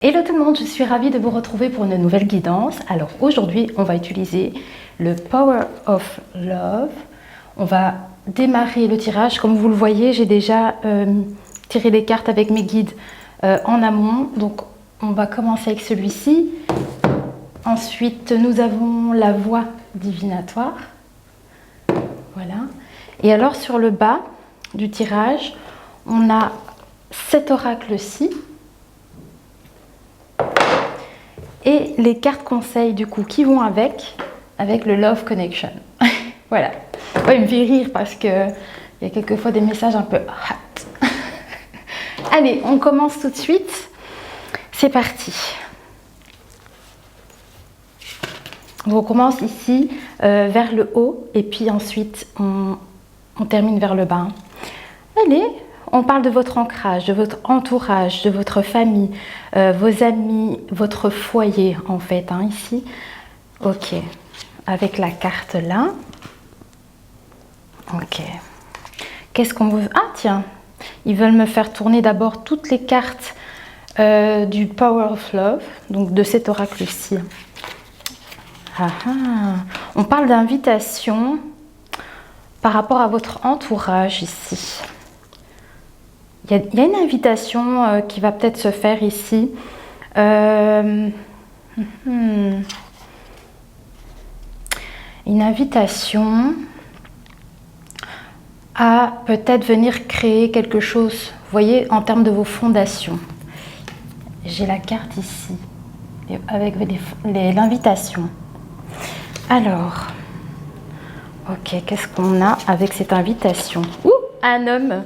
Hello tout le monde, je suis ravie de vous retrouver pour une nouvelle guidance. Alors aujourd'hui, on va utiliser le Power of Love. On va démarrer le tirage. Comme vous le voyez, j'ai déjà tiré les cartes avec mes guides en amont. Donc on va commencer avec celui-ci. Ensuite, nous avons la voix divinatoire. Voilà. Et alors sur le bas du tirage, on a cet oracle-ci. Et les cartes conseils du coup qui vont avec le Love Connection. Voilà. Ouais, il me fait rire parce que il y a quelquefois des messages un peu hot. Allez, on commence tout de suite. C'est parti. On commence ici vers le haut et puis ensuite on termine vers le bas. Allez. On parle de votre ancrage, de votre entourage, de votre famille, vos amis, votre foyer en fait, ici. Ok, avec la carte là. Ok. Qu'est-ce qu'on veut... Ah tiens, ils veulent me faire tourner d'abord toutes les cartes du Power of Love, donc de cet oracle-ci. On parle d'invitation par rapport à votre entourage ici. Il y a une invitation qui va peut-être se faire ici. Une invitation à peut-être venir créer quelque chose, vous voyez, en termes de vos fondations. J'ai la carte ici, avec l'invitation. Alors, ok, qu'est-ce qu'on a avec cette invitation? Ouh, un homme.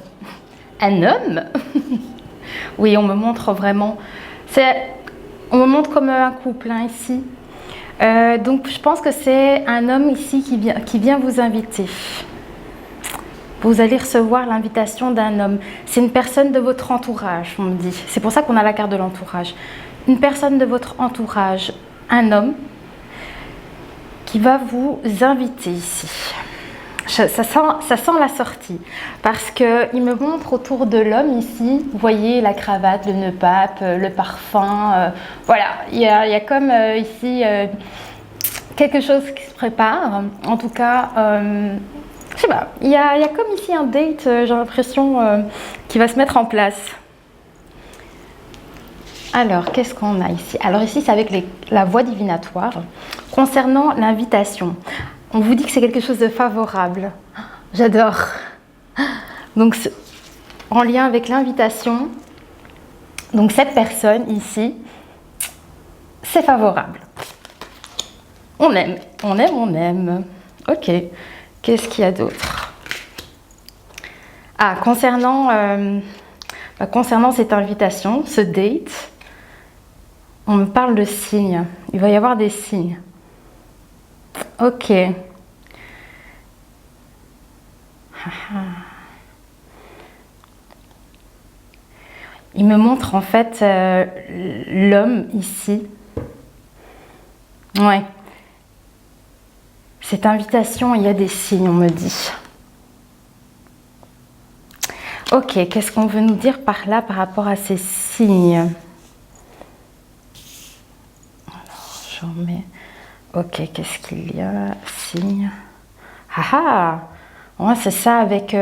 Un homme? Oui, on me montre vraiment. On me montre comme un couple ici. Donc, je pense que c'est un homme ici qui vient vous inviter. Vous allez recevoir l'invitation d'un homme. C'est une personne de votre entourage, on me dit. C'est pour ça qu'on a la carte de l'entourage. Une personne de votre entourage, un homme, qui va vous inviter ici. Ça sent la sortie parce qu'il me montre autour de l'homme ici, vous voyez la cravate, le nœud pape, le parfum, voilà, il y a comme ici quelque chose qui se prépare, en tout cas, je sais pas, il y a comme ici un date, j'ai l'impression, qui va se mettre en place. Alors, qu'est-ce qu'on a ici? Alors ici, c'est avec la voix divinatoire concernant l'invitation. On vous dit que c'est quelque chose de favorable. J'adore. Donc, en lien avec l'invitation, donc cette personne ici, c'est favorable. On aime, on aime, on aime. Ok. Qu'est-ce qu'il y a d'autre? Ah, concernant cette invitation, ce date, on me parle de signes. Il va y avoir des signes. Ok. Il me montre en fait l'homme ici. Ouais. Cette invitation, il y a des signes, on me dit. Ok, qu'est-ce qu'on veut nous dire par là par rapport à ces signes? Alors, je remets. Ok, qu'est-ce qu'il y a? Signe. Ouais, c'est ça, avec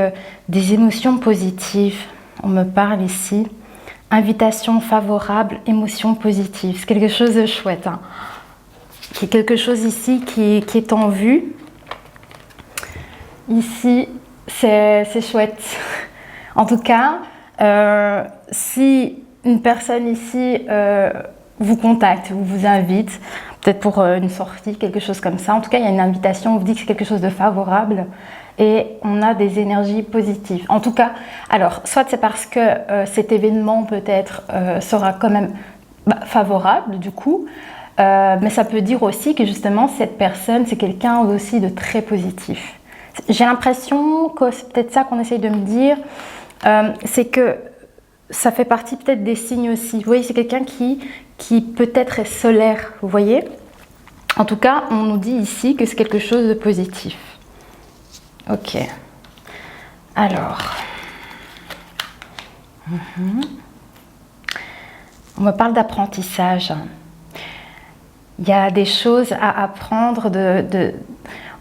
des émotions positives. On me parle ici. Invitation favorable, émotions positives. C'est quelque chose de chouette. C'est quelque chose ici qui est en vue. Ici, c'est chouette. En tout cas, si une personne ici vous contacte, vous invite, peut-être pour une sortie, quelque chose comme ça. En tout cas, il y a une invitation, on vous dit que c'est quelque chose de favorable et on a des énergies positives. En tout cas, alors, soit c'est parce que cet événement peut-être sera quand même favorable du coup, mais ça peut dire aussi que justement cette personne, c'est quelqu'un aussi de très positif. J'ai l'impression que c'est peut-être ça qu'on essaye de me dire, c'est que ça fait partie peut-être des signes aussi. Vous voyez, c'est quelqu'un qui peut-être est solaire, vous voyez. En tout cas, on nous dit ici que c'est quelque chose de positif. Ok. Alors. On me parle d'apprentissage. Il y a des choses à apprendre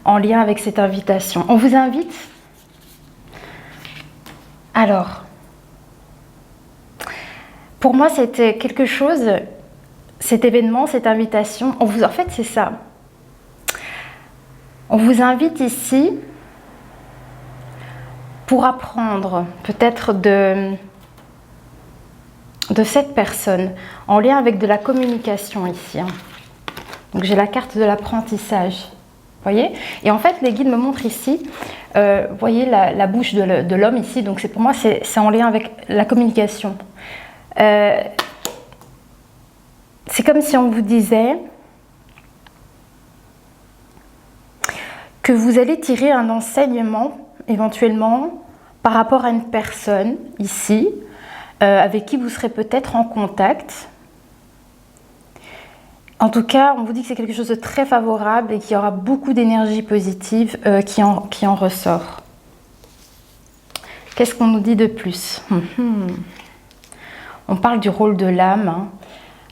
en lien avec cette invitation. On vous invite. Alors, pour moi, c'était quelque chose, cet événement, cette invitation. En fait, c'est ça. On vous invite ici pour apprendre peut-être de cette personne en lien avec de la communication ici. Donc j'ai la carte de l'apprentissage, voyez. Et en fait les guides me montrent ici, voyez la bouche de l'homme ici, donc pour moi c'est en lien avec la communication. C'est comme si on vous disait que vous allez tirer un enseignement éventuellement par rapport à une personne ici, avec qui vous serez peut-être en contact. En tout cas, on vous dit que c'est quelque chose de très favorable et qu'il y aura beaucoup d'énergie positive qui en ressort. Qu'est-ce qu'on nous dit de plus? On parle du rôle de l'âme, hein,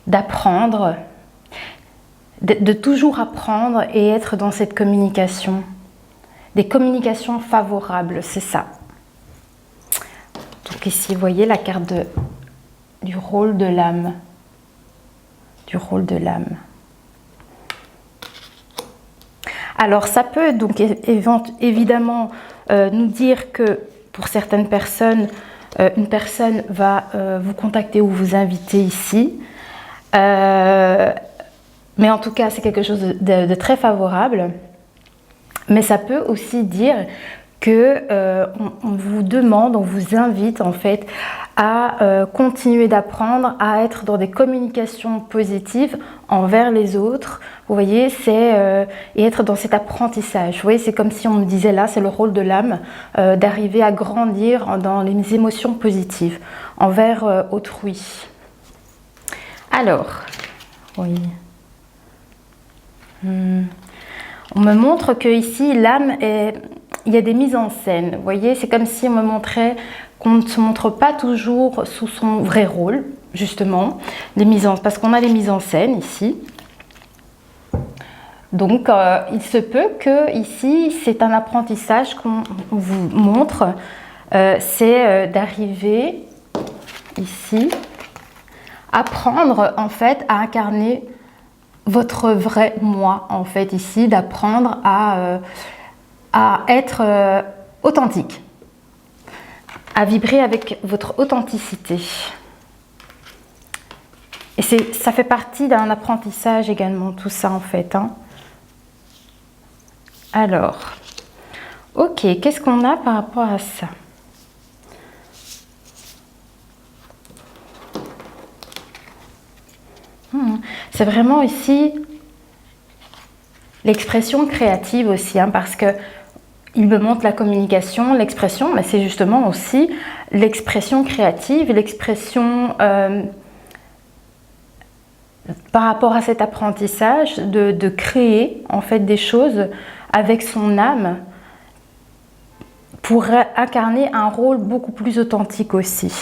d'apprendre, de toujours apprendre et être dans cette communication. Des communications favorables, c'est ça. Donc ici, vous voyez la carte du rôle de l'âme. Du rôle de l'âme. Alors ça peut donc évidemment nous dire que pour certaines personnes, une personne va vous contacter ou vous inviter ici. Mais en tout cas, c'est quelque chose de très favorable. Mais ça peut aussi dire que on vous demande, on vous invite en fait à continuer d'apprendre, à être dans des communications positives envers les autres. Vous voyez, et être dans cet apprentissage. Vous voyez, c'est comme si on me disait là, c'est le rôle de l'âme, d'arriver à grandir dans les émotions positives envers autrui. Alors, oui. On me montre que ici, l'âme il y a des mises en scène. Vous voyez, c'est comme si on me montrait qu'on ne se montre pas toujours sous son vrai rôle, justement, parce qu'on a les mises en scène ici. Donc, il se peut que ici, c'est un apprentissage qu'on vous montre, c'est d'arriver ici, apprendre en fait à incarner votre vrai moi, en fait ici, d'apprendre à être authentique, à vibrer avec votre authenticité. Et ça fait partie d'un apprentissage également, tout ça en fait. Hein. Alors, ok, qu'est-ce qu'on a par rapport à ça? C'est vraiment ici l'expression créative aussi, hein, parce que il me montre la communication, l'expression, mais c'est justement aussi l'expression créative, l'expression par rapport à cet apprentissage de créer en fait des choses avec son âme pour incarner un rôle beaucoup plus authentique aussi.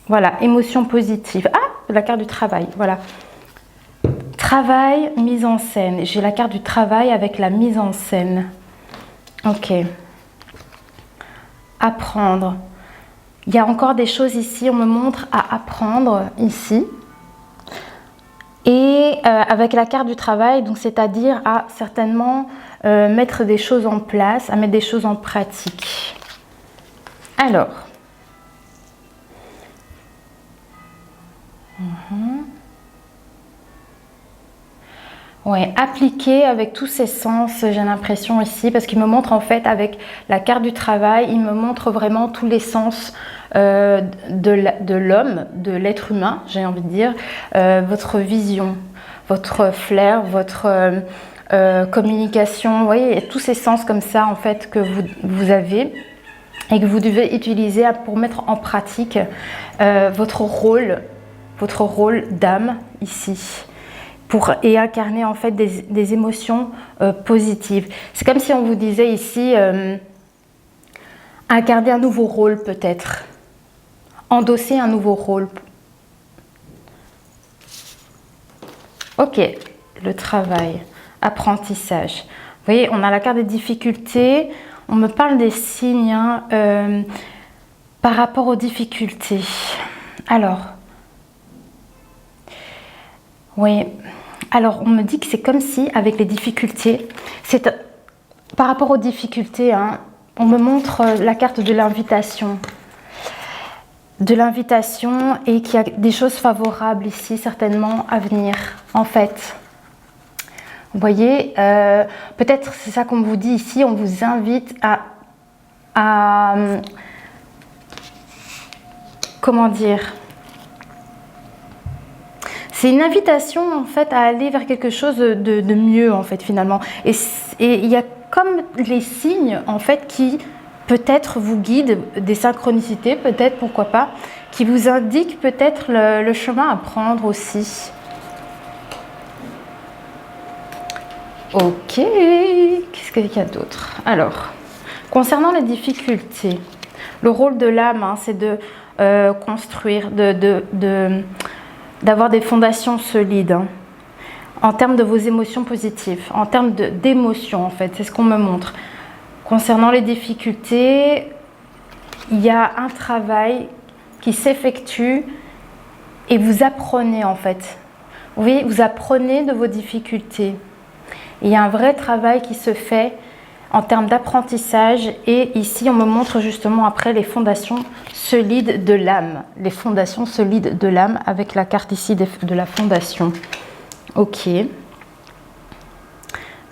Voilà, émotion positive. Ah, la carte du travail, voilà. Travail, mise en scène. J'ai la carte du travail avec la mise en scène. Ok. Apprendre. Il y a encore des choses ici, on me montre à apprendre ici. Et avec la carte du travail, donc c'est-à-dire à certainement mettre des choses en place, à mettre des choses en pratique. Alors. Ouais, appliquer avec tous ses sens, j'ai l'impression ici, parce qu'il me montre en fait avec la carte du travail, il me montre vraiment tous les sens de l'homme, de l'être humain, j'ai envie de dire, votre vision, votre flair, votre communication, vous voyez, il y a tous ces sens comme ça en fait que vous avez et que vous devez utiliser pour mettre en pratique votre rôle d'âme ici. Et incarner en fait des émotions positives. C'est comme si on vous disait ici, incarner un nouveau rôle peut-être, endosser un nouveau rôle. Ok, le travail, apprentissage. Vous voyez, on a la carte des difficultés. On me parle des signes hein, par rapport aux difficultés. Alors, oui. Alors, on me dit que c'est comme si, avec les difficultés, c'est par rapport aux difficultés, hein, on me montre la carte de l'invitation. De l'invitation et qu'il y a des choses favorables ici, certainement, à venir, en fait. Vous voyez, peut-être c'est ça qu'on vous dit ici, on vous invite à comment dire, c'est une invitation en fait à aller vers quelque chose de mieux en fait finalement. Et il y a comme les signes en fait qui peut-être vous guident, des synchronicités peut-être, pourquoi pas, qui vous indiquent peut-être le chemin à prendre aussi. Ok, qu'est-ce qu'il y a d'autre? Alors, concernant les difficultés, le rôle de l'âme, hein, c'est de construire, d'avoir des fondations solides, hein, en termes de vos émotions positives, en termes d'émotions en fait, c'est ce qu'on me montre. Concernant les difficultés, il y a un travail qui s'effectue et vous apprenez en fait. Oui, vous apprenez de vos difficultés. Il y a un vrai travail qui se fait en termes d'apprentissage et ici on me montre justement après les fondations solides de l'âme. Les fondations solides de l'âme avec la carte ici de la fondation. Ok.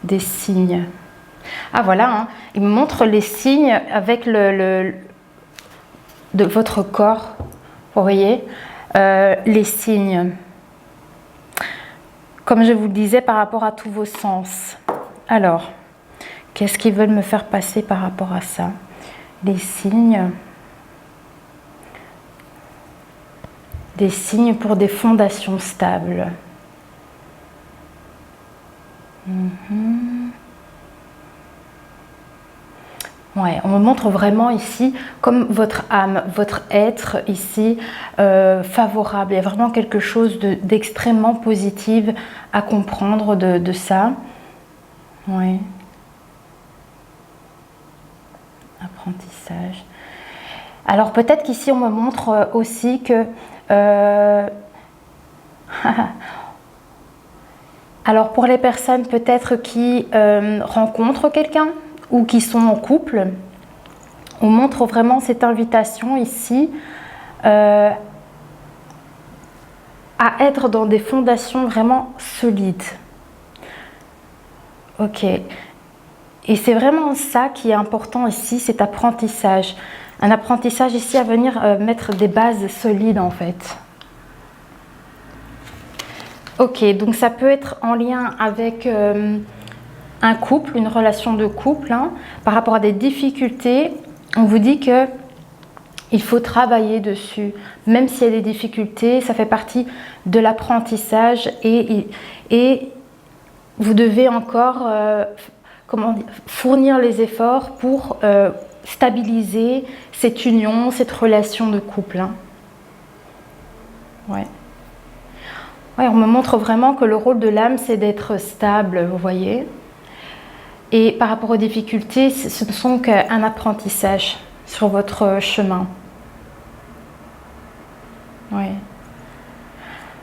Des signes. Ah voilà, hein. Il me montre les signes avec de votre corps. Vous voyez les signes. Comme je vous le disais par rapport à tous vos sens. Alors, qu'est-ce qu'ils veulent me faire passer par rapport à ça? Les signes. Des signes pour des fondations stables. Ouais, on me montre vraiment ici comme votre âme, votre être ici favorable. Il y a vraiment quelque chose d'extrêmement positif à comprendre de ça. Oui. Apprentissage. Alors peut-être qu'ici on me montre aussi que... Alors pour les personnes peut-être qui rencontrent quelqu'un, ou qui sont en couple, on montre vraiment cette invitation ici à être dans des fondations vraiment solides. Ok. Et c'est vraiment ça qui est important ici, cet apprentissage. Un apprentissage ici à venir mettre des bases solides en fait. Ok, donc ça peut être en lien avec... un couple, une relation de couple, hein, par rapport à des difficultés, on vous dit que il faut travailler dessus. Même s'il y a des difficultés, ça fait partie de l'apprentissage et vous devez encore fournir les efforts pour stabiliser cette union, cette relation de couple. Hein. Ouais. Ouais, on me montre vraiment que le rôle de l'âme, c'est d'être stable, vous voyez. Et par rapport aux difficultés, ce ne sont qu'un apprentissage sur votre chemin. Oui.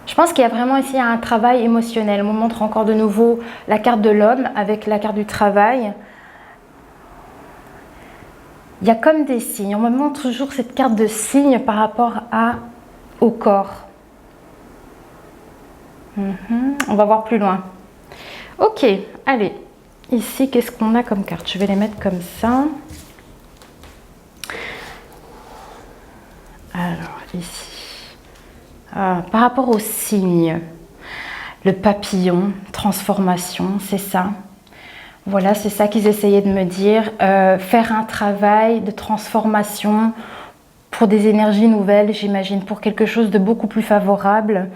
Je pense qu'il y a vraiment ici un travail émotionnel. On me montre encore de nouveau la carte de l'homme avec la carte du travail. Il y a comme des signes. On me montre toujours cette carte de signes par rapport au corps. On va voir plus loin. Ok, allez. Ici, qu'est-ce qu'on a comme carte? Je vais les mettre comme ça. Alors, ici. Par rapport aux signes, le papillon, transformation, c'est ça. Voilà, c'est ça qu'ils essayaient de me dire. Faire un travail de transformation pour des énergies nouvelles, j'imagine, pour quelque chose de beaucoup plus favorable.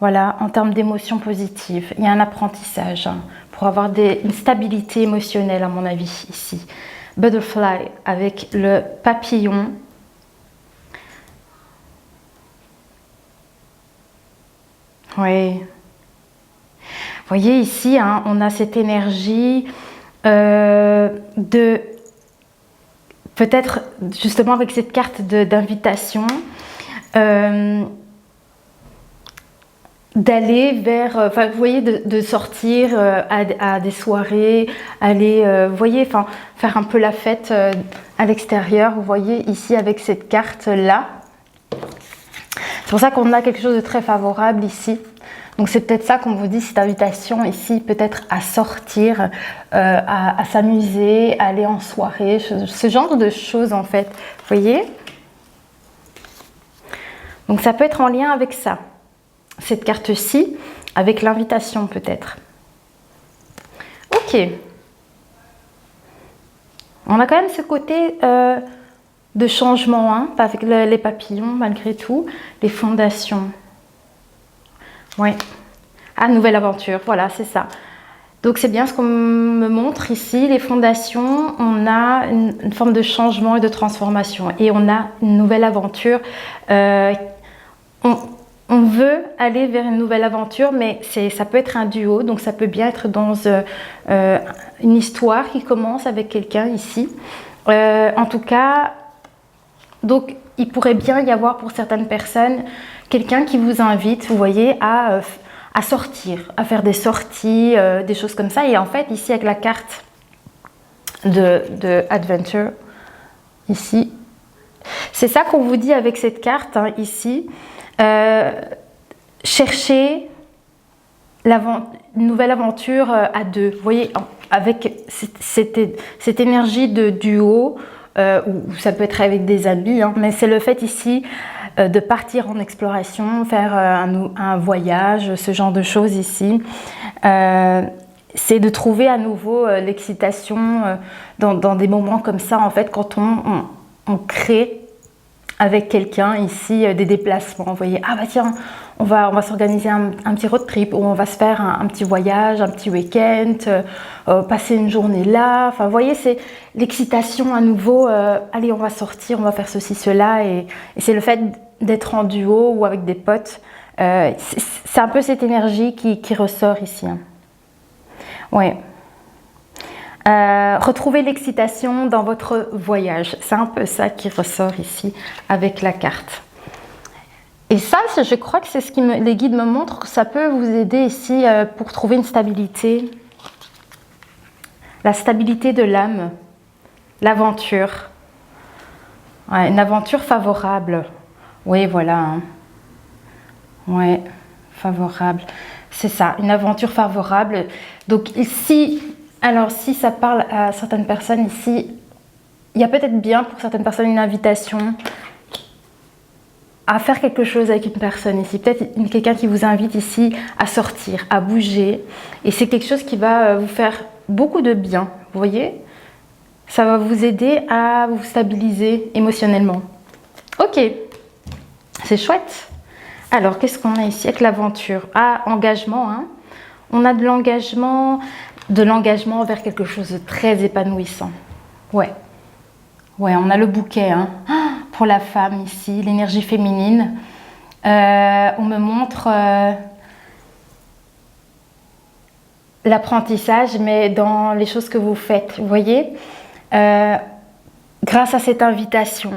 Voilà, en termes d'émotions positives. Il y a un apprentissage pour avoir une stabilité émotionnelle, à mon avis, ici. Butterfly avec le papillon. Oui. voyez ici, hein, on a cette énergie de... Peut-être justement avec cette carte d'invitation, d'aller vers, enfin vous voyez, de sortir à des soirées, aller, vous voyez, enfin faire un peu la fête à l'extérieur, vous voyez ici avec cette carte là. C'est pour ça qu'on a quelque chose de très favorable ici. Donc c'est peut-être ça qu'on vous dit, cette invitation ici, peut-être à sortir, à s'amuser, à aller en soirée, ce genre de choses en fait, vous voyez. Donc ça peut être en lien avec ça, cette carte-ci, avec l'invitation peut-être. Ok. On a quand même ce côté de changement, hein, avec les papillons malgré tout, les fondations. Oui. Ah, nouvelle aventure, voilà, c'est ça. Donc c'est bien ce qu'on me montre ici, les fondations, on a une forme de changement et de transformation. Et on a une nouvelle aventure. On veut aller vers une nouvelle aventure, mais ça peut être un duo, donc ça peut bien être dans une histoire qui commence avec quelqu'un ici. En tout cas, donc il pourrait bien y avoir pour certaines personnes quelqu'un qui vous invite, vous voyez, à sortir, à faire des sorties, des choses comme ça. Et en fait, ici avec la carte de Adventure, ici, c'est ça qu'on vous dit avec cette carte, hein, ici. Chercher une nouvelle aventure à deux. Vous voyez, avec cette énergie de duo, ou ça peut être avec des amis, hein, mais c'est le fait ici de partir en exploration, faire un voyage, ce genre de choses ici. C'est de trouver à nouveau l'excitation dans des moments comme ça, en fait, quand on crée avec quelqu'un ici des déplacements. Vous voyez, ah bah tiens, on va s'organiser un petit road trip, ou on va se faire un petit voyage, un petit week-end, passer une journée là. Enfin, vous voyez, c'est l'excitation à nouveau. Allez, on va sortir, on va faire ceci, cela. Et c'est le fait d'être en duo ou avec des potes. C'est un peu cette énergie qui ressort ici. Hein. Ouais. Retrouvez l'excitation dans votre voyage. C'est un peu ça qui ressort ici avec la carte. Et ça, je crois que c'est ce que les guides me montrent. Ça peut vous aider ici pour trouver une stabilité. La stabilité de l'âme. L'aventure. Ouais, une aventure favorable. Oui, voilà. Hein. Ouais, favorable. C'est ça, une aventure favorable. Donc ici... Alors, si ça parle à certaines personnes ici, il y a peut-être bien pour certaines personnes une invitation à faire quelque chose avec une personne ici. Peut-être quelqu'un qui vous invite ici à sortir, à bouger. Et c'est quelque chose qui va vous faire beaucoup de bien, vous voyez? Ça va vous aider à vous stabiliser émotionnellement. Ok, c'est chouette. Alors, qu'est-ce qu'on a ici avec l'aventure? Ah, engagement, hein. On a de l'engagement vers quelque chose de très épanouissant. Ouais. Ouais, on a le bouquet, hein, pour la femme ici, l'énergie féminine. On me montre l'apprentissage, mais dans les choses que vous faites, vous voyez, grâce à cette invitation.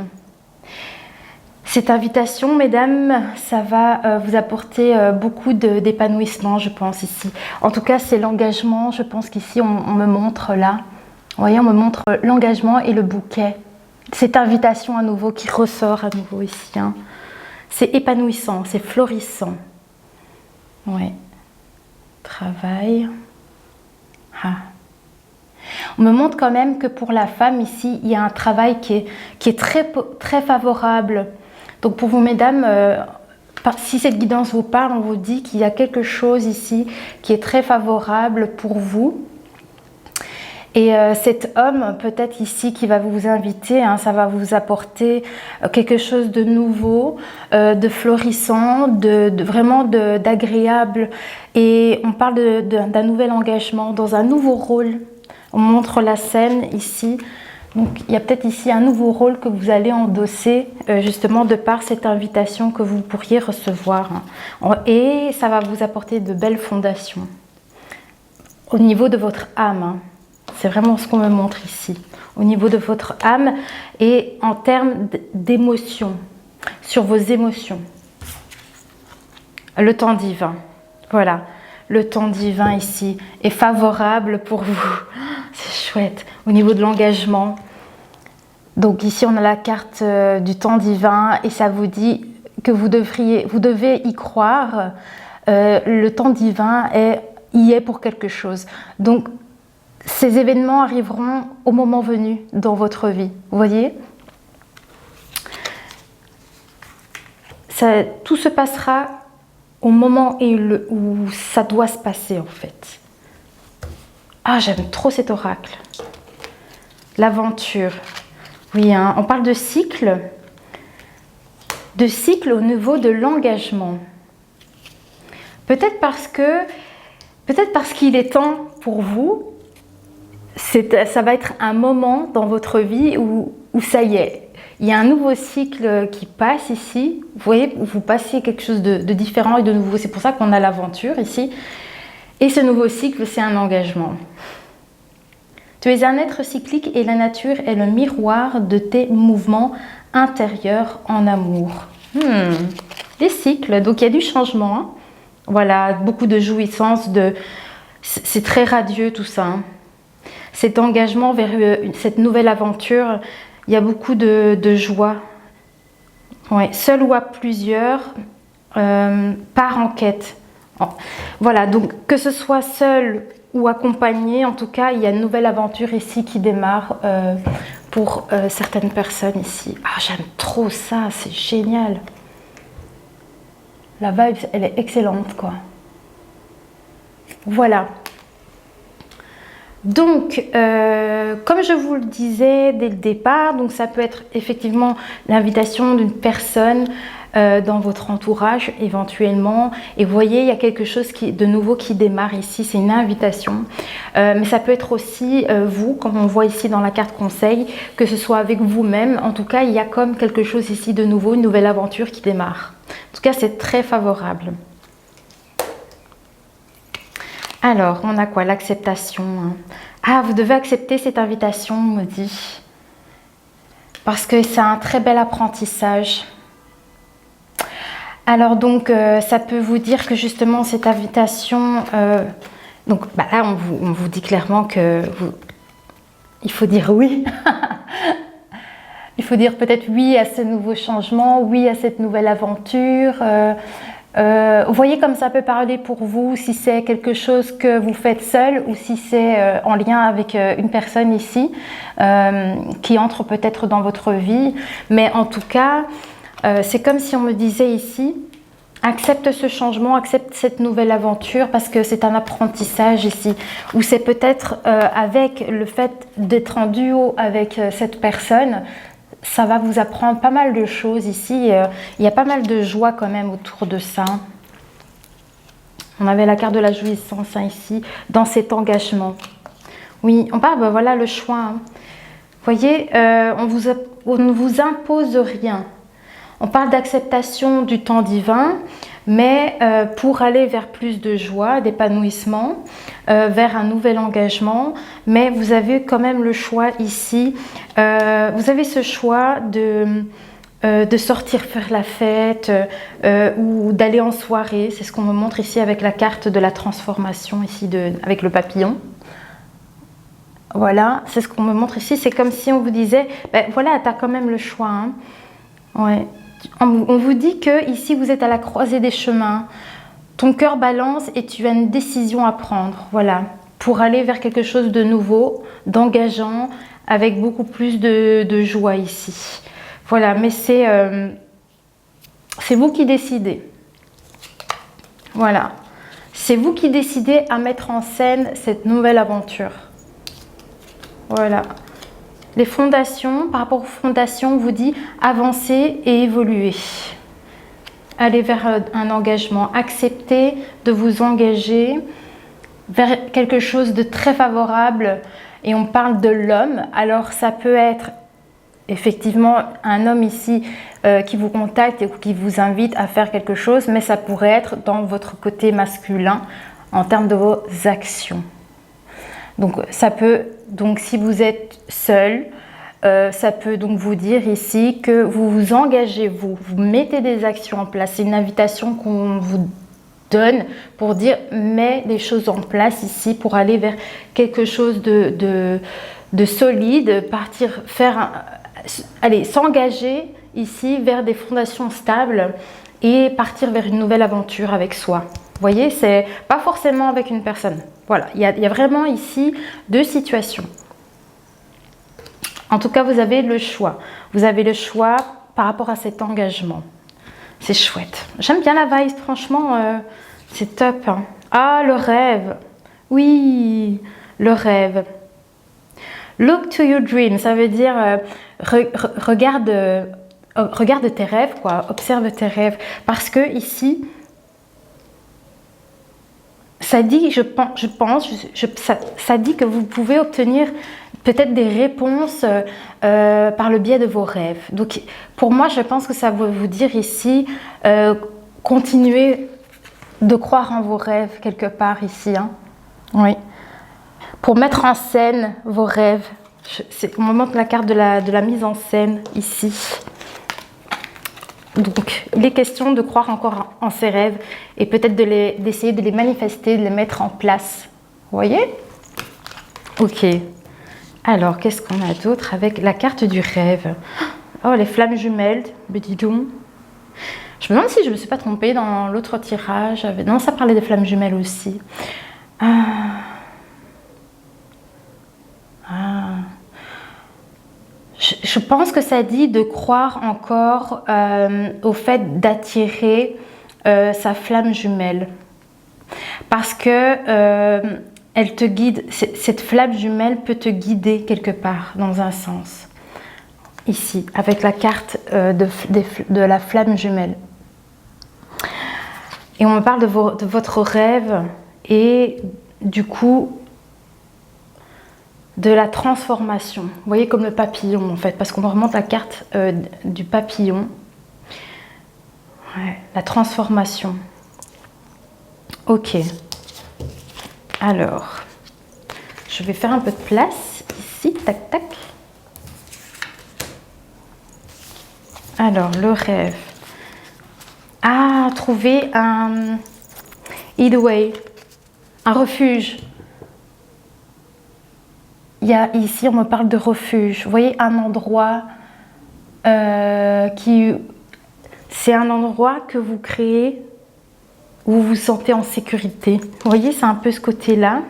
Cette invitation, mesdames, ça va vous apporter beaucoup d'épanouissement, je pense, ici. En tout cas, c'est l'engagement, je pense qu'ici, on me montre là. Vous voyez, on me montre l'engagement et le bouquet. Cette invitation à nouveau qui ressort à nouveau ici. Hein. C'est épanouissant, c'est florissant. Ouais. Travail. Ah. On me montre quand même que pour la femme ici, il y a un travail qui est très favorable. Donc pour vous, mesdames, si cette guidance vous parle, on vous dit qu'il y a quelque chose ici qui est très favorable pour vous. Et cet homme, peut-être ici, qui va vous inviter, hein, ça va vous apporter quelque chose de nouveau, de florissant, vraiment d'agréable. Et on parle d'un nouvel engagement, dans un nouveau rôle. On montre la scène ici. Donc il y a peut-être ici un nouveau rôle que vous allez endosser, justement de par cette invitation que vous pourriez recevoir. Hein. Et ça va vous apporter de belles fondations. au niveau de votre âme. Hein. C'est vraiment ce qu'on me montre ici. Au niveau de votre âme et en termes d'émotions, sur vos émotions. Le temps divin. Voilà. Le temps divin ici est favorable pour vous. C'est chouette. Au niveau de l'engagement. Donc ici, on a la carte du temps divin et ça vous dit que vous devez y croire. Le temps divin y est pour quelque chose. Donc, ces événements arriveront au moment venu dans votre vie. Vous voyez ? Tout se passera au moment où ça doit se passer en fait. Ah, j'aime trop cet oracle. L'aventure. Oui, hein, on parle de cycle. De cycle au niveau de l'engagement. Peut-être parce qu'il est temps pour vous. Ça va être un moment dans votre vie où ça y est. Il y a un nouveau cycle qui passe ici. Vous voyez, vous passez quelque chose de différent et de nouveau. C'est pour ça qu'on a l'aventure ici. Et ce nouveau cycle, c'est un engagement. Tu es un être cyclique et la nature est le miroir de tes mouvements intérieurs en amour. Les cycles, donc il y a du changement. Hein. Voilà, beaucoup de jouissance. C'est très radieux tout ça. Hein. Cet engagement vers cette nouvelle aventure, il y a beaucoup de joie. Ouais, seul ou à plusieurs, par enquête. Voilà, donc que ce soit seul ou accompagné, en tout cas, il y a une nouvelle aventure ici qui démarre pour certaines personnes ici. Ah, j'aime trop ça, c'est génial. La vibe, elle est excellente, quoi. Voilà. Donc, comme je vous le disais dès le départ, donc ça peut être effectivement l'invitation d'une personne dans votre entourage éventuellement. Et vous voyez, il y a quelque chose de nouveau qui démarre ici, c'est une invitation. Mais ça peut être aussi vous, comme on voit ici dans la carte conseil, que ce soit avec vous-même. En tout cas, il y a comme quelque chose ici de nouveau, une nouvelle aventure qui démarre. En tout cas, c'est très favorable. Alors, on a quoi? L'acceptation. Ah, vous devez accepter cette invitation, on me dit. Parce que c'est un très bel apprentissage. Alors donc, ça peut vous dire que justement, cette invitation... donc là, on vous dit clairement que il faut dire oui. Il faut dire peut-être oui à ce nouveau changement, oui à cette nouvelle aventure. Vous voyez comme ça peut parler pour vous, si c'est quelque chose que vous faites seul ou si c'est en lien avec une personne ici qui entre peut-être dans votre vie. Mais en tout cas, c'est comme si on me disait ici, accepte ce changement, accepte cette nouvelle aventure parce que c'est un apprentissage ici. Ou c'est peut-être avec le fait d'être en duo avec cette personne, ça va vous apprendre pas mal de choses ici. Il y a pas mal de joie quand même autour de ça. On avait la carte de la jouissance ici, dans cet engagement. Oui, on parle, voilà le choix. Hein. Vous voyez, on ne vous impose rien. On parle d'acceptation du temps divin, mais pour aller vers plus de joie, d'épanouissement, vers un nouvel engagement. Mais vous avez quand même le choix ici. Vous avez ce choix de sortir faire la fête ou d'aller en soirée. C'est ce qu'on me montre ici avec la carte de la transformation, ici avec le papillon. Voilà, c'est ce qu'on me montre ici. C'est comme si on vous disait, ben voilà, tu as quand même le choix. Hein. Ouais. On vous dit que ici vous êtes à la croisée des chemins. Ton cœur balance et tu as une décision à prendre. Voilà, pour aller vers quelque chose de nouveau, d'engageant, avec beaucoup plus de joie ici. Voilà, mais c'est vous qui décidez. Voilà, c'est vous qui décidez à mettre en scène cette nouvelle aventure. Voilà. Les fondations, par rapport aux fondations, on vous dit avancer et évoluer. Aller vers un engagement, accepter de vous engager vers quelque chose de très favorable. Et on parle de l'homme, alors ça peut être effectivement un homme ici qui vous contacte et qui vous invite à faire quelque chose, mais ça pourrait être dans votre côté masculin en termes de vos actions. Donc ça peut, donc si vous êtes seul, ça peut donc vous dire ici que vous vous engagez, vous mettez des actions en place. C'est une invitation qu'on vous donne pour dire mets des choses en place ici pour aller vers quelque chose de solide, partir allez, s'engager ici vers des fondations stables et partir vers une nouvelle aventure avec soi. Vous voyez, c'est pas forcément avec une personne. Voilà, il y a vraiment ici 2 situations. En tout cas, vous avez le choix. Vous avez le choix par rapport à cet engagement. C'est chouette. J'aime bien la vibe, franchement, c'est top. Hein. Ah, le rêve. Oui, le rêve. Look to your dream, ça veut dire regarde tes rêves, quoi. Observe tes rêves. Parce que ici, ça dit, ça dit que vous pouvez obtenir peut-être des réponses par le biais de vos rêves. Donc, pour moi, je pense que ça veut vous dire ici, continuez de croire en vos rêves quelque part ici. Hein. Oui. Pour mettre en scène vos rêves. On me montre la carte de la mise en scène ici. Donc, il est question de croire encore en ses rêves et peut-être d'essayer de les manifester, de les mettre en place. Vous voyez? Ok. Alors, qu'est-ce qu'on a d'autre avec la carte du rêve? Oh, les flammes jumelles, mais dis donc. Je me demande si je ne me suis pas trompée dans l'autre tirage. Non, ça parlait des flammes jumelles aussi. Je pense que ça dit de croire encore au fait d'attirer sa flamme jumelle. Parce que elle te guide, cette flamme jumelle peut te guider quelque part dans un sens. Ici, avec la carte de la flamme jumelle. Et on me parle de votre rêve et du coup de la transformation. Vous voyez, comme le papillon en fait, parce qu'on me remonte la carte du papillon. Ouais, la transformation. Ok. Alors, je vais faire un peu de place ici, tac tac. Alors, le rêve. Ah, trouver un hideaway, un refuge. Ici, on me parle de refuge. Vous voyez, un endroit c'est un endroit que vous créez où vous vous sentez en sécurité. Vous voyez, c'est un peu ce côté-là.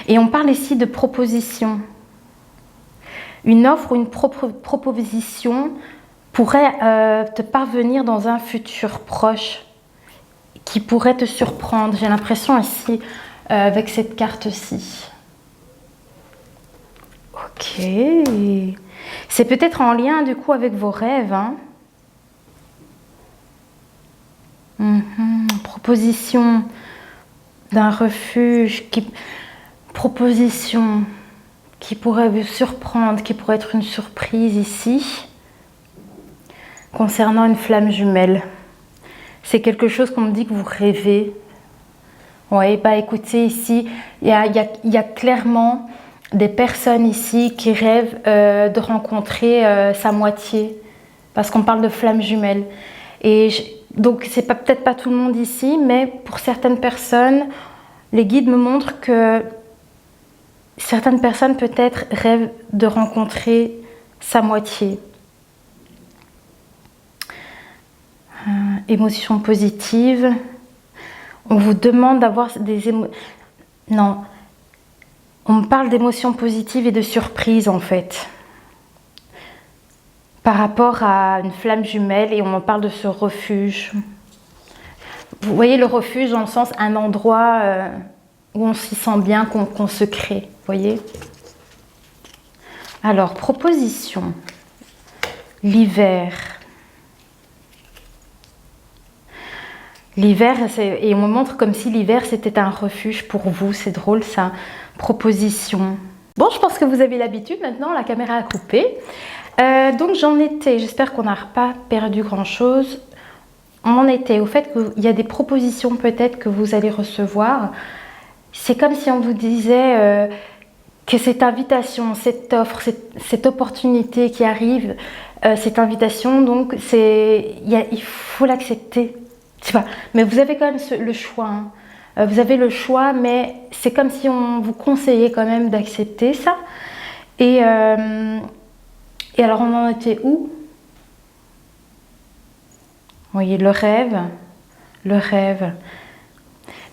Et on parle ici de proposition. Une offre ou une proposition pourrait te parvenir dans un futur proche qui pourrait te surprendre. J'ai l'impression ici avec cette carte-ci. Ok. C'est peut-être en lien du coup avec vos rêves. Hein. Proposition d'un refuge, proposition qui pourrait vous surprendre, qui pourrait être une surprise ici, concernant une flamme jumelle. C'est quelque chose qu'on me dit que vous rêvez. Oui, bah écoutez, ici, il y a clairement des personnes ici qui rêvent de rencontrer sa moitié, parce qu'on parle de flamme jumelle. Et donc, c'est peut-être pas tout le monde ici, mais pour certaines personnes, les guides me montrent que certaines personnes peut-être rêvent de rencontrer sa moitié. Émotions positives. On vous demande d'avoir des émotions. Non. On me parle d'émotions positives et de surprises en fait. Par rapport à une flamme jumelle et on me parle de ce refuge. Vous voyez le refuge dans le sens un endroit où on s'y sent bien, qu'on se crée. Vous voyez? Alors, proposition. L'hiver. L'hiver, et on me montre comme si l'hiver c'était un refuge pour vous. C'est drôle ça. Proposition. Bon, je pense que vous avez l'habitude maintenant, la caméra a coupé. Donc j'en étais, j'espère qu'on n'a pas perdu grand chose. on en était au fait qu'il y a des propositions peut-être que vous allez recevoir. C'est comme si on vous disait que cette invitation, cette offre, cette opportunité qui arrive, cette invitation, donc il faut l'accepter. Je sais pas, mais vous avez quand même le choix. Hein. Vous avez le choix, mais c'est comme si on vous conseillait quand même d'accepter ça. Et alors on en était où? Oui, le rêve. Le rêve.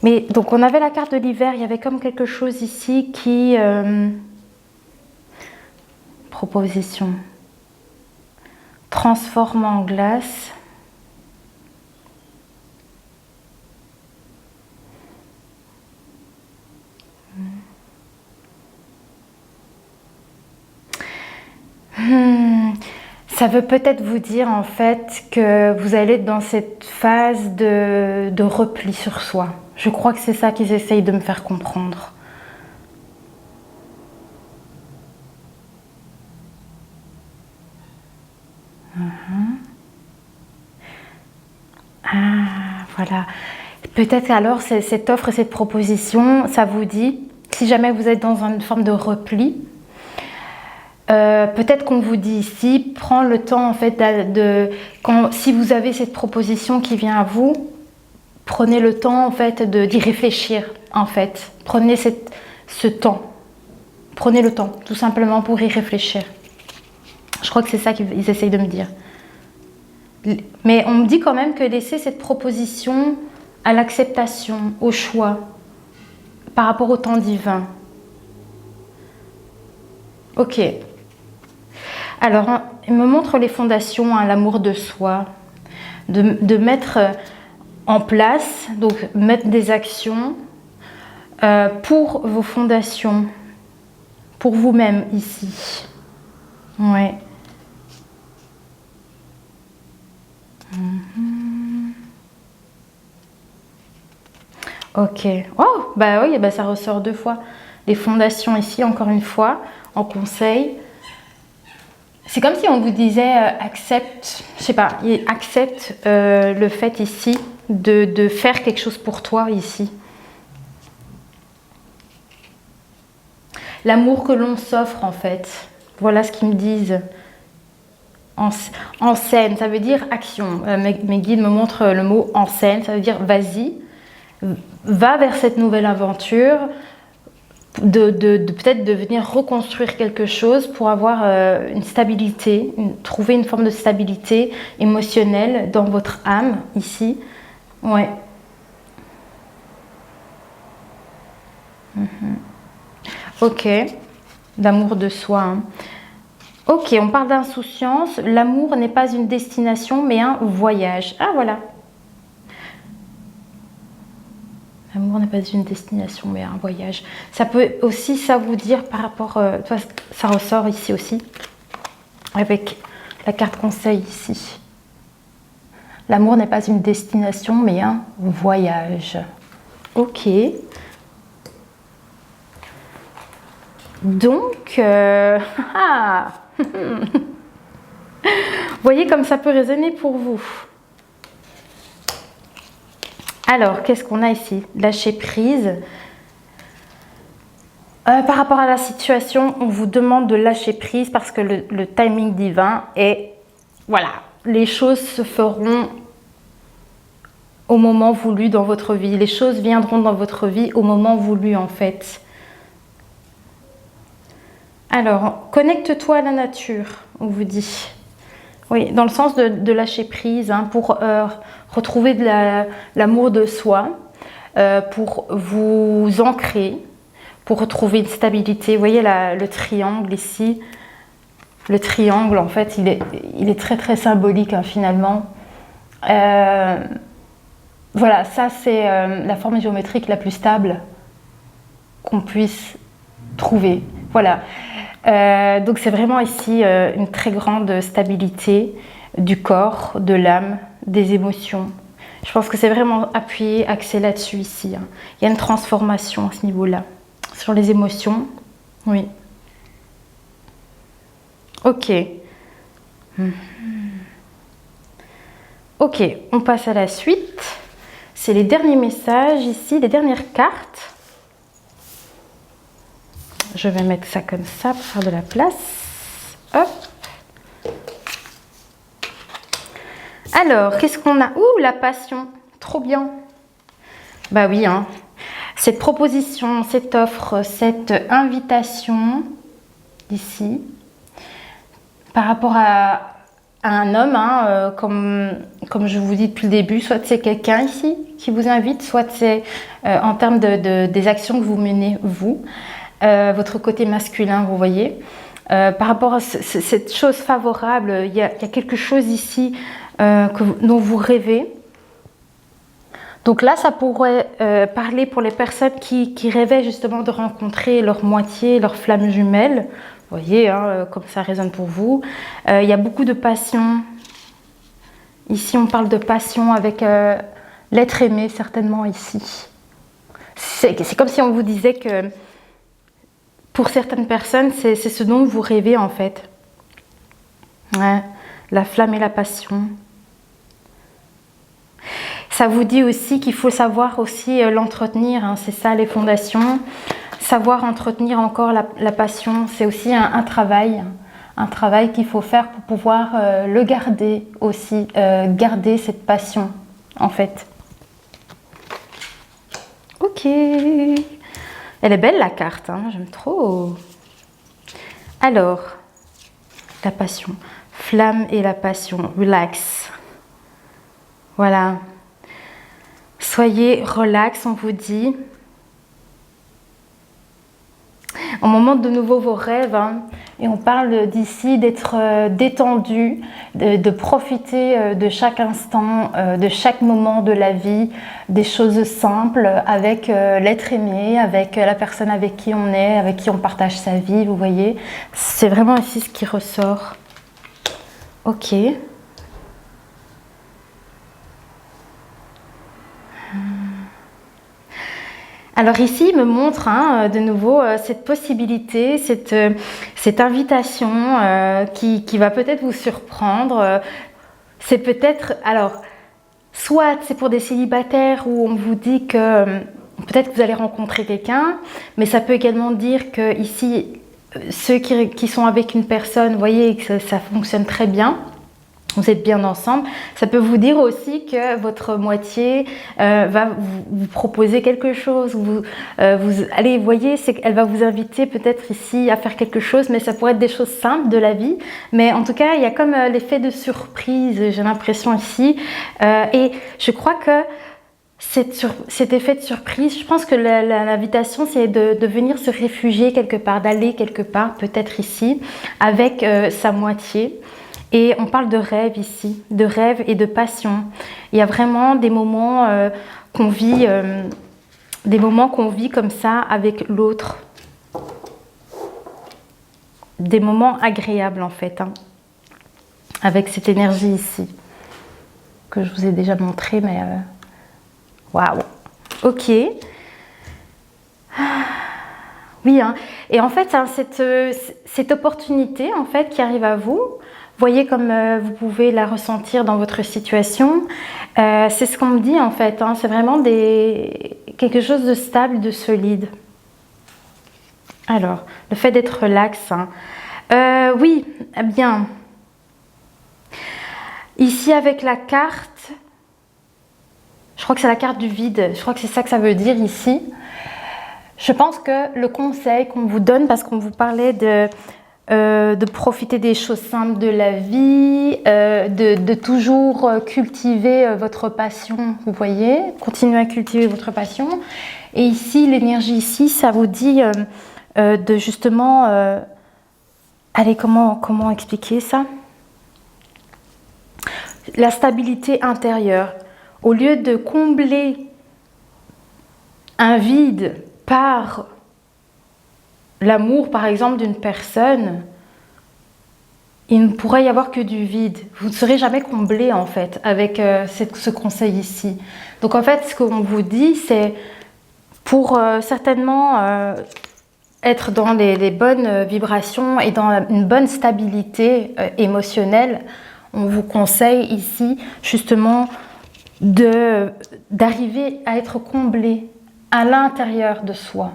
Mais donc on avait la carte de l'hiver, il y avait comme quelque chose ici qui... proposition. Transforme en glace. Ça veut peut-être vous dire en fait que vous allez être dans cette phase de repli sur soi. Je crois que c'est ça qu'ils essayent de me faire comprendre. Ah, voilà. Peut-être alors cette offre et cette proposition, ça vous dit, si jamais vous êtes dans une forme de repli, peut-être qu'on vous dit ici, prends le temps en fait si vous avez cette proposition qui vient à vous, prenez le temps en fait d'y réfléchir en fait. Prenez ce temps. Prenez le temps tout simplement pour y réfléchir. Je crois que c'est ça qu'ils essayent de me dire. Mais on me dit quand même que laisser cette proposition à l'acceptation, au choix, par rapport au temps divin. Ok. Alors, il me montre les fondations, hein, l'amour de soi, de mettre en place, donc mettre des actions pour vos fondations, pour vous-même ici. Ouais. Ok. Oh, bah oui, bah ça ressort 2 fois. Les fondations ici, encore une fois, en conseil. C'est comme si on vous disait accepte, je sais pas, accepte le fait ici de faire quelque chose pour toi ici. L'amour que l'on s'offre en fait. Voilà ce qu'ils me disent. En scène, ça veut dire action. Mes guides me montrent le mot en scène, ça veut dire vas-y, va vers cette nouvelle aventure, peut-être de venir reconstruire quelque chose pour avoir une stabilité, trouver une forme de stabilité émotionnelle dans votre âme ici. Ouais. Ok, d'amour de soi. Hein. Ok, on parle d'insouciance. L'amour n'est pas une destination, mais un voyage. Ah, voilà. L'amour n'est pas une destination, mais un voyage. Ça peut aussi, ça vous dire par rapport... ça ressort ici aussi, avec la carte conseil ici. L'amour n'est pas une destination, mais un voyage. Ok. Donc... voyez comme ça peut résonner pour vous. Alors, qu'est-ce qu'on a ici? Lâcher prise. Par rapport à la situation, on vous demande de lâcher prise parce que le timing divin est... Voilà, les choses se feront au moment voulu dans votre vie. Les choses viendront dans votre vie au moment voulu en fait. Alors, connecte-toi à la nature, on vous dit. Oui, dans le sens de lâcher prise, hein, pour retrouver de l'amour de soi, pour vous ancrer, pour retrouver une stabilité. Vous voyez le triangle ici. Le triangle, en fait, il est très très symbolique hein, finalement. Voilà, ça c'est la forme géométrique la plus stable qu'on puisse trouver. Voilà. Donc c'est vraiment ici une très grande stabilité du corps, de l'âme, des émotions. Je pense que c'est vraiment appuyé, axé là-dessus ici. Hein. Il y a une transformation à ce niveau-là. Sur les émotions, oui. Ok. Ok, on passe à la suite. C'est les derniers messages ici, les dernières cartes. Je vais mettre ça comme ça pour faire de la place. Hop. Alors, qu'est-ce qu'on a? Ouh, la passion. Trop bien. Bah oui, hein. Cette proposition, cette offre, cette invitation ici, par rapport à un homme, hein, comme je vous dis depuis le début, soit c'est quelqu'un ici qui vous invite, soit c'est en termes des actions que vous menez, vous, votre côté masculin, vous voyez. Par rapport à cette chose favorable, il y a quelque chose ici dont vous rêvez. Donc là, ça pourrait parler pour les personnes qui rêvaient justement de rencontrer leur moitié, leur flamme jumelle. Vous voyez, hein, comme ça résonne pour vous. Il y a beaucoup de passion. Ici, on parle de passion avec l'être aimé, certainement ici. C'est comme si on vous disait que pour certaines personnes, c'est ce dont vous rêvez en fait. Ouais, la flamme et la passion. Ça vous dit aussi qu'il faut savoir aussi l'entretenir, hein, c'est ça les fondations. Savoir entretenir encore la passion, c'est aussi un travail qu'il faut faire pour pouvoir le garder aussi, garder cette passion en fait. Ok, elle est belle la carte, hein, j'aime trop. Alors, la passion, flamme et la passion, relax. Voilà. Soyez relax, on vous dit. On moment de nouveau vos rêves, hein, et on parle d'ici d'être détendu, de profiter de chaque instant, de chaque moment de la vie, des choses simples avec l'être aimé, avec la personne avec qui on est, avec qui on partage sa vie, vous voyez. C'est vraiment ici ce qui ressort. Ok. Alors ici, il me montre de nouveau cette possibilité, cette invitation qui va peut-être vous surprendre. C'est peut-être, alors, soit c'est pour des célibataires où on vous dit que peut-être que vous allez rencontrer quelqu'un, mais ça peut également dire que ici, ceux qui sont avec une personne, vous voyez que ça fonctionne très bien. Vous êtes bien ensemble. Ça peut vous dire aussi que votre moitié va vous proposer quelque chose. Allez, vous voyez, c'est qu'elle va vous inviter peut-être ici à faire quelque chose, mais ça pourrait être des choses simples de la vie. Mais en tout cas, il y a comme l'effet de surprise, j'ai l'impression ici. Et je crois que cet effet de surprise, je pense que l'invitation, c'est de venir se réfugier quelque part, d'aller quelque part, peut-être ici, avec sa moitié. Et on parle de rêve ici, de rêve et de passion. Il y a vraiment des moments qu'on vit comme ça avec l'autre. Des moments agréables en fait, hein, avec cette énergie ici, que je vous ai déjà montré, mais waouh. Ok. Oui, hein. Et en fait, hein, cette opportunité en fait qui arrive à vous, voyez comme vous pouvez la ressentir dans votre situation. C'est ce qu'on me dit en fait, hein, c'est vraiment quelque chose de stable, de solide. Alors, le fait d'être relax. Hein. Oui, eh bien. Ici avec la carte, je crois que c'est la carte du vide, je crois que c'est ça que ça veut dire ici. Je pense que le conseil qu'on vous donne, parce qu'on vous parlait de profiter des choses simples de la vie, de toujours cultiver votre passion, vous voyez, continuer à cultiver votre passion. Et ici, l'énergie ici, ça vous dit de justement, allez, comment expliquer ça? La stabilité intérieure. Au lieu de combler un vide par l'amour, par exemple, d'une personne, il ne pourrait y avoir que du vide. Vous ne serez jamais comblé, en fait, avec ce conseil ici. Donc, en fait, ce qu'on vous dit, c'est pour certainement être dans les bonnes vibrations et dans une bonne stabilité émotionnelle, on vous conseille ici justement d'arriver à être comblé à l'intérieur de soi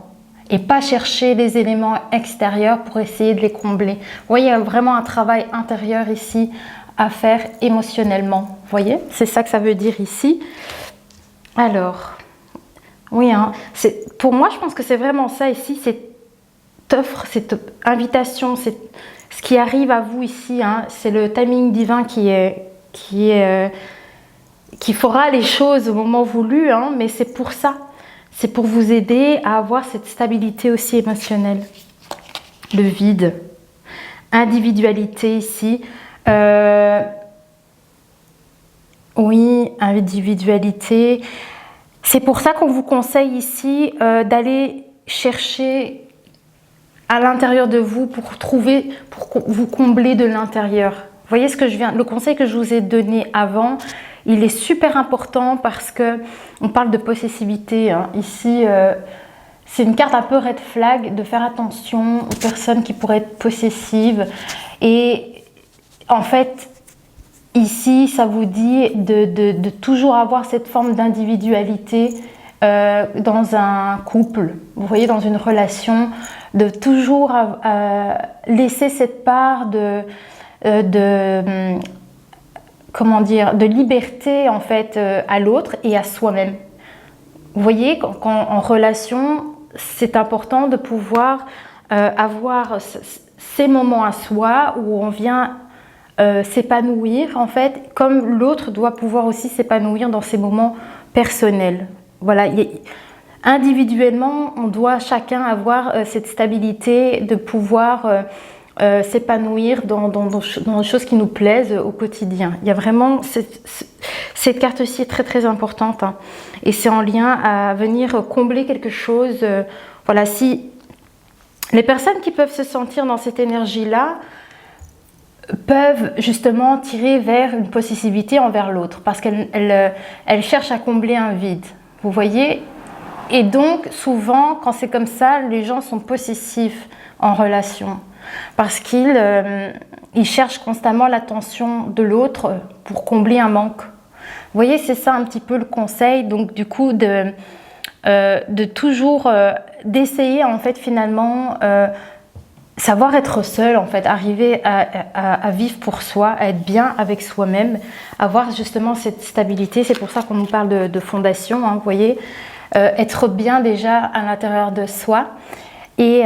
et pas chercher les éléments extérieurs pour essayer de les combler. Vous voyez, il y a vraiment un travail intérieur ici à faire émotionnellement. Vous voyez, c'est ça que ça veut dire ici. Alors, oui, hein, pour moi, je pense que c'est vraiment ça ici, cette offre, cette invitation, ce qui arrive à vous ici, hein, c'est le timing divin qui fera les choses au moment voulu, hein, mais c'est pour ça. C'est pour vous aider à avoir cette stabilité aussi émotionnelle. Le vide. Individualité ici. Oui, individualité. C'est pour ça qu'on vous conseille ici d'aller chercher à l'intérieur de vous pour vous combler de l'intérieur. Vous voyez le conseil que je vous ai donné avant, il est super important parce que on parle de possessivité. Hein. Ici, c'est une carte un peu red flag de faire attention aux personnes qui pourraient être possessives. Et en fait, ici, ça vous dit de toujours avoir cette forme d'individualité dans un couple. Vous voyez, dans une relation, de toujours laisser cette part comment dire, de liberté en fait à l'autre et à soi-même. Vous voyez, quand en relation, c'est important de pouvoir avoir ces moments à soi où on vient s'épanouir en fait, comme l'autre doit pouvoir aussi s'épanouir dans ses moments personnels. Voilà, individuellement, on doit chacun avoir cette stabilité de pouvoir s'épanouir dans les choses qui nous plaisent au quotidien. Il y a vraiment cette carte-ci est très très importante, hein, et c'est en lien à venir combler quelque chose. Voilà, si les personnes qui peuvent se sentir dans cette énergie-là peuvent justement tirer vers une possessivité envers l'autre parce qu'elles cherchent à combler un vide. Vous voyez? Et donc souvent quand c'est comme ça, les gens sont possessifs en relation. Parce qu'ils cherchent constamment l'attention de l'autre pour combler un manque. Vous voyez, c'est ça un petit peu le conseil. Donc du coup, de toujours d'essayer en fait finalement savoir être seul en fait, arriver à vivre pour soi, à être bien avec soi-même, avoir justement cette stabilité. C'est pour ça qu'on nous parle de fondation, hein, vous voyez, être bien déjà à l'intérieur de soi. Et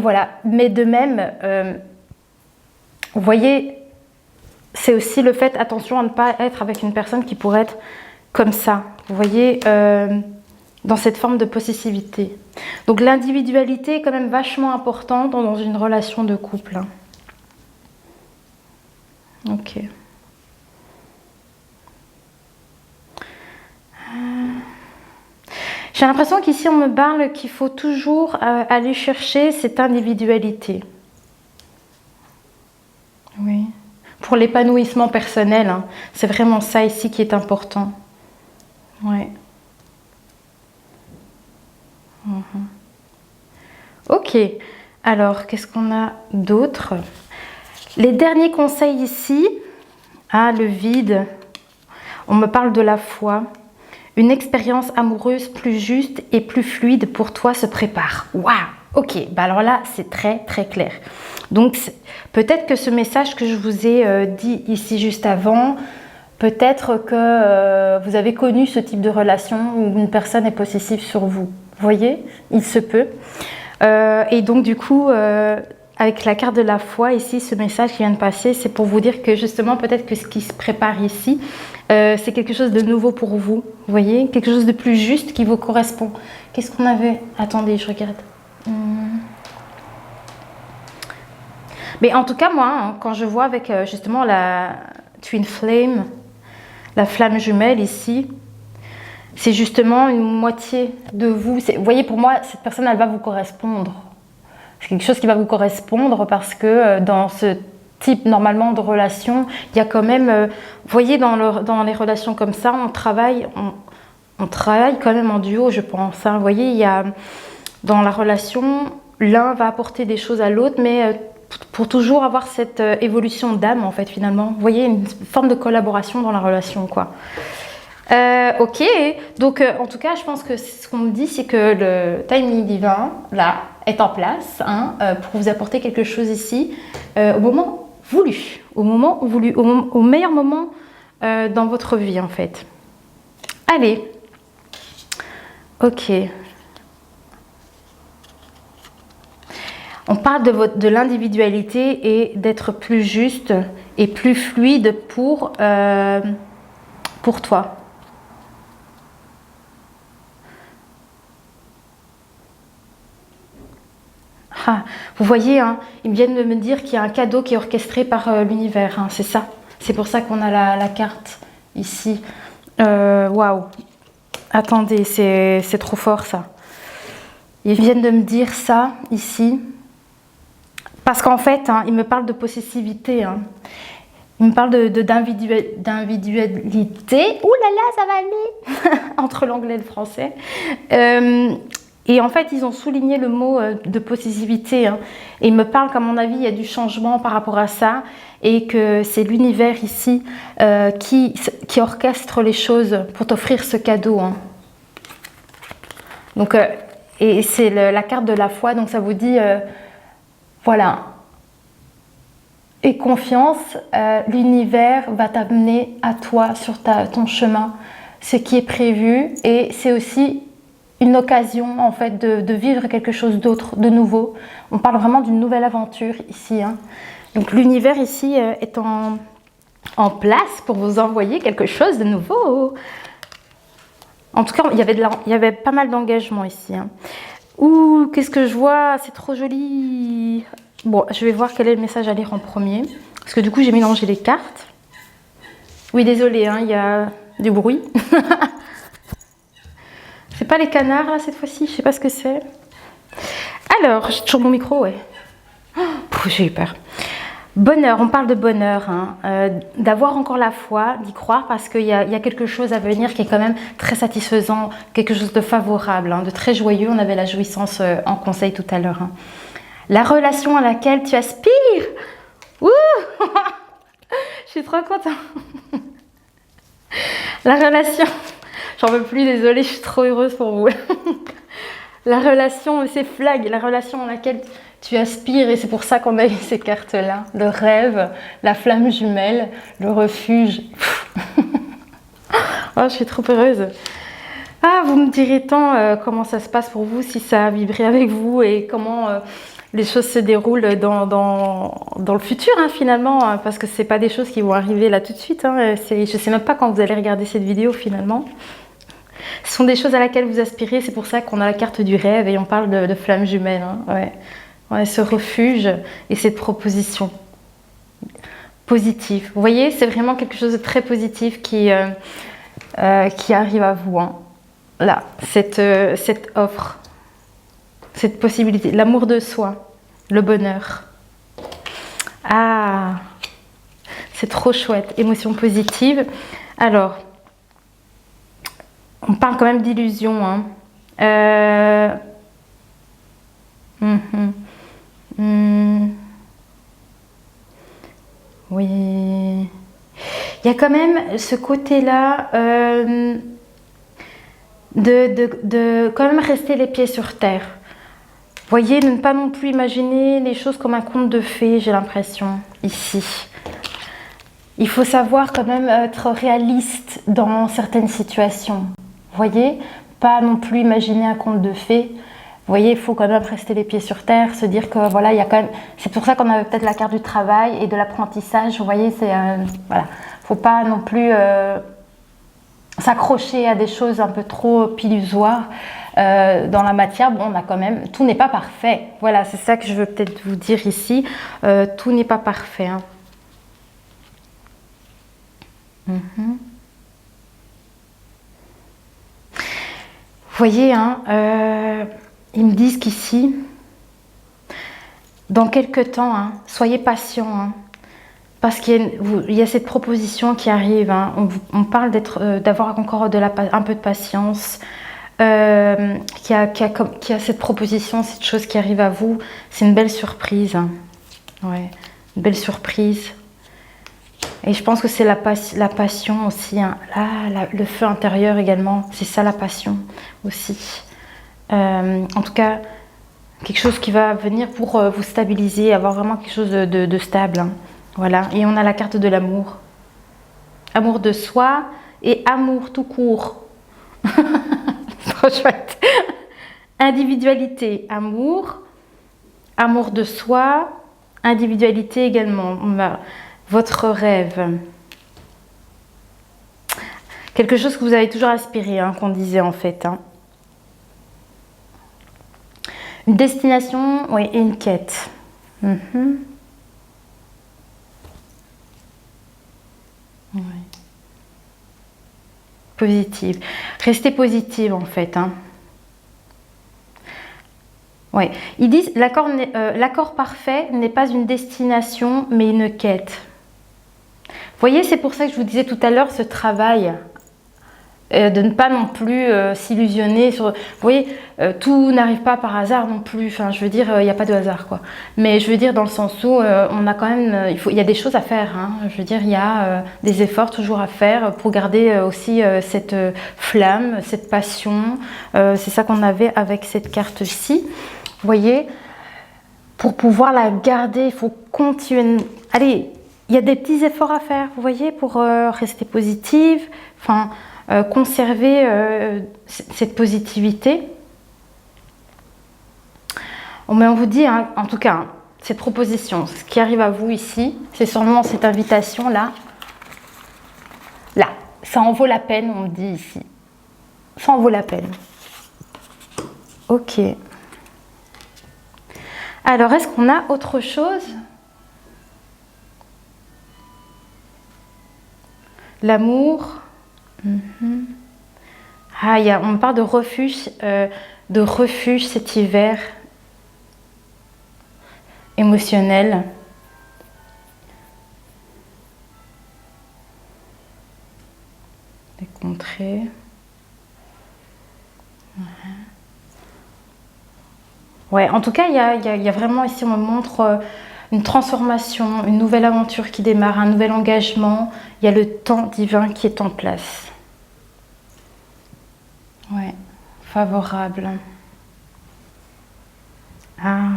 voilà, mais de même, vous voyez, c'est aussi le fait, attention à ne pas être avec une personne qui pourrait être comme ça, vous voyez, dans cette forme de possessivité. Donc l'individualité est quand même vachement importante dans une relation de couple. Hein. Ok. J'ai l'impression qu'ici on me parle qu'il faut toujours aller chercher cette individualité. Oui. Pour l'épanouissement personnel, hein. C'est vraiment ça ici qui est important. Ouais. Ok. Alors, qu'est-ce qu'on a d'autre? Les derniers conseils ici. Ah, le vide. On me parle de la foi. Une expérience amoureuse plus juste et plus fluide pour toi se prépare. Waouh! Ok, bah alors là, c'est très très clair. Donc, peut-être que ce message que je vous ai dit ici juste avant, peut-être que vous avez connu ce type de relation où une personne est possessive sur vous. Vous voyez? Il se peut. Et donc, du coup, avec la carte de la foi, ici, ce message qui vient de passer, c'est pour vous dire que justement, peut-être que ce qui se prépare ici, c'est quelque chose de nouveau pour vous. Vous voyez? Quelque chose de plus juste qui vous correspond. Qu'est-ce qu'on avait? Attendez, je regarde. Mais en tout cas, moi, hein, quand je vois avec justement la Twin Flame, la flamme jumelle ici, c'est justement une moitié de vous. Vous voyez, pour moi, cette personne, elle va vous correspondre. C'est quelque chose qui va vous correspondre parce que dans ce type normalement de relation, il y a quand même, vous voyez, dans les relations comme ça, on travaille quand même en duo, je pense. Hein. Vous voyez, il y a dans la relation, l'un va apporter des choses à l'autre, mais pour toujours avoir cette évolution d'âme en fait finalement. Vous voyez, une forme de collaboration dans la relation quoi. Ok, donc en tout cas je pense que ce qu'on me dit c'est que le timing divin là est en place hein, pour vous apporter quelque chose ici au moment voulu, au meilleur moment dans votre vie en fait. Allez, ok. On parle de l'individualité et d'être plus juste et plus fluide pour toi. Ah, vous voyez, hein, ils viennent de me dire qu'il y a un cadeau qui est orchestré par l'univers. Hein, c'est ça. C'est pour ça qu'on a la carte ici. Waouh. Attendez, c'est trop fort ça. Ils viennent de me dire ça ici. Parce qu'en fait, hein, ils me parlent de possessivité. Hein. Ils me parlent d'individualité. Ouh là là, ça va aller entre l'anglais et le français. Et en fait, ils ont souligné le mot de possessivité. Hein. Et ils me parlent qu'à mon avis, il y a du changement par rapport à ça. Et que c'est l'univers ici qui orchestre les choses pour t'offrir ce cadeau. Hein. Donc, et c'est la carte de la foi. Donc ça vous dit, voilà. Et confiance, l'univers va t'amener à toi sur ton chemin, ce qui est prévu. Et c'est aussi une occasion en fait de vivre quelque chose d'autre, de nouveau. On parle vraiment d'une nouvelle aventure ici. Hein. Donc l'univers ici est en place pour vous envoyer quelque chose de nouveau. En tout cas, il y avait pas mal d'engagement ici. Hein. Ouh, qu'est-ce que je vois? C'est trop joli. Bon, je vais voir quel est le message à lire en premier. Parce que du coup, j'ai mélangé les cartes. Oui, désolé, hein, il y a du bruit. C'est pas les canards là cette fois-ci, je sais pas ce que c'est. Alors, j'ai toujours mon micro, ouais. J'ai eu peur. Bonheur, on parle de bonheur, hein, d'avoir encore la foi, d'y croire parce qu'il y a quelque chose à venir qui est quand même très satisfaisant, quelque chose de favorable, hein, de très joyeux. On avait la jouissance en conseil tout à l'heure. Hein. La relation à laquelle tu aspires. Ouh je suis trop contente. La relation... J'en veux plus, désolée, je suis trop heureuse pour vous. La relation, c'est flag, la relation à laquelle tu aspires, et c'est pour ça qu'on a eu ces cartes-là. Le rêve, la flamme jumelle, le refuge. Oh, je suis trop heureuse. Ah, vous me direz tant comment ça se passe pour vous, si ça a vibré avec vous, et comment les choses se déroulent dans le futur, hein, finalement, hein, parce que c'est pas des choses qui vont arriver là tout de suite. Hein, je sais même pas quand vous allez regarder cette vidéo, finalement. Ce sont des choses à laquelle vous aspirez, c'est pour ça qu'on a la carte du rêve et on parle de flamme jumelle. Hein, ouais. Ouais, ce refuge et cette proposition positive. Vous voyez, c'est vraiment quelque chose de très positif qui arrive à vous. Hein. Là, cette offre, cette possibilité, l'amour de soi, le bonheur. Ah, c'est trop chouette, émotion positive. Alors, on parle quand même d'illusion. Hein. Oui. Il y a quand même ce côté-là de quand même rester les pieds sur terre. Vous voyez, ne pas non plus imaginer les choses comme un conte de fées, j'ai l'impression, ici. Il faut savoir quand même être réaliste dans certaines situations. Vous voyez, pas non plus imaginer un conte de fées. Vous voyez, il faut quand même rester les pieds sur terre, se dire que voilà, il y a quand même... C'est pour ça qu'on avait peut-être la carte du travail et de l'apprentissage. Vous voyez, c'est... voilà, faut pas non plus s'accrocher à des choses un peu trop illusoires dans la matière. Bon, on a quand même... Tout n'est pas parfait. Voilà, c'est ça que je veux peut-être vous dire ici. Tout n'est pas parfait. Hein. Vous voyez, hein, ils me disent qu'ici, dans quelques temps, hein, soyez patients, hein, parce qu'il y a cette proposition qui arrive. Hein, on parle d'avoir encore un peu de patience, qu'il y a cette proposition, cette chose qui arrive à vous. C'est une belle surprise. Hein. Ouais, une belle surprise. Et je pense que c'est la passion aussi. Hein. Là, le feu intérieur également, c'est ça la passion aussi. En tout cas, quelque chose qui va venir pour vous stabiliser, avoir vraiment quelque chose de stable. Hein. Voilà, et on a la carte de l'amour. Amour de soi et amour tout court. Trop chouette. Individualité, amour. Amour de soi, individualité également. Votre rêve. Quelque chose que vous avez toujours aspiré, hein, qu'on disait en fait. Hein. Une destination, oui, et une quête. Ouais. Positive. Restez positive en fait. Hein. Ouais. Ils disent l'accord parfait n'est pas une destination mais une quête. Vous voyez, c'est pour ça que je vous disais tout à l'heure ce travail. De ne pas non plus s'illusionner sur... Vous voyez, tout n'arrive pas par hasard non plus. Enfin, je veux dire, il n'y a pas de hasard, quoi. Mais je veux dire, dans le sens où on a quand même... il y a des choses à faire. Hein. Je veux dire, il y a des efforts toujours à faire pour garder aussi cette flamme, cette passion. C'est ça qu'on avait avec cette carte-ci. Vous voyez, pour pouvoir la garder, il faut continuer... Allez, il y a des petits efforts à faire, vous voyez, pour rester positive. Enfin... conserver cette positivité. Mais on vous dit, hein, en tout cas, hein, cette proposition, ce qui arrive à vous ici, c'est sûrement cette invitation-là. Là, ça en vaut la peine, on me dit ici. Ça en vaut la peine. Ok. Alors, est-ce qu'on a autre chose? L'amour. Ah, on parle de refuge cet hiver émotionnel. Des contrées. Ouais, en tout cas, il y a vraiment ici, on me montre une transformation, une nouvelle aventure qui démarre, un nouvel engagement. Il y a le temps divin qui est en place. Ouais, favorable. Ah,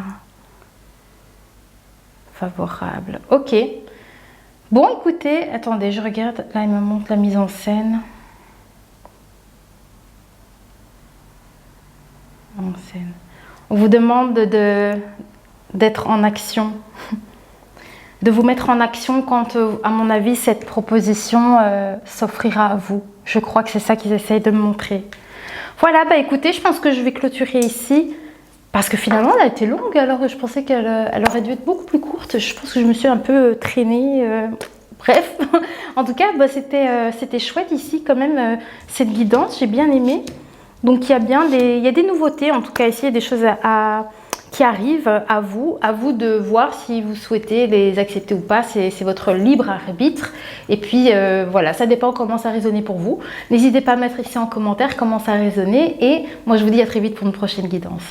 favorable. Ok. Bon, écoutez, attendez, je regarde. Là, il me montre la mise en scène. On vous demande d'être en action. De vous mettre en action quand, à mon avis, cette proposition s'offrira à vous. Je crois que c'est ça qu'ils essayent de me montrer. Voilà, bah écoutez, je pense que je vais clôturer ici. Parce que finalement, elle a été longue, alors je pensais qu'elle aurait dû être beaucoup plus courte. Je pense que je me suis un peu traînée. Bref, en tout cas, bah, c'était chouette ici quand même, cette guidance, j'ai bien aimé. Donc il y a des nouveautés, en tout cas ici, il y a des choses qui arrivent à vous de voir si vous souhaitez les accepter ou pas, c'est votre libre arbitre. Et puis voilà, ça dépend comment ça résonne pour vous. N'hésitez pas à mettre ici en commentaire comment ça a résonné et moi je vous dis à très vite pour une prochaine guidance.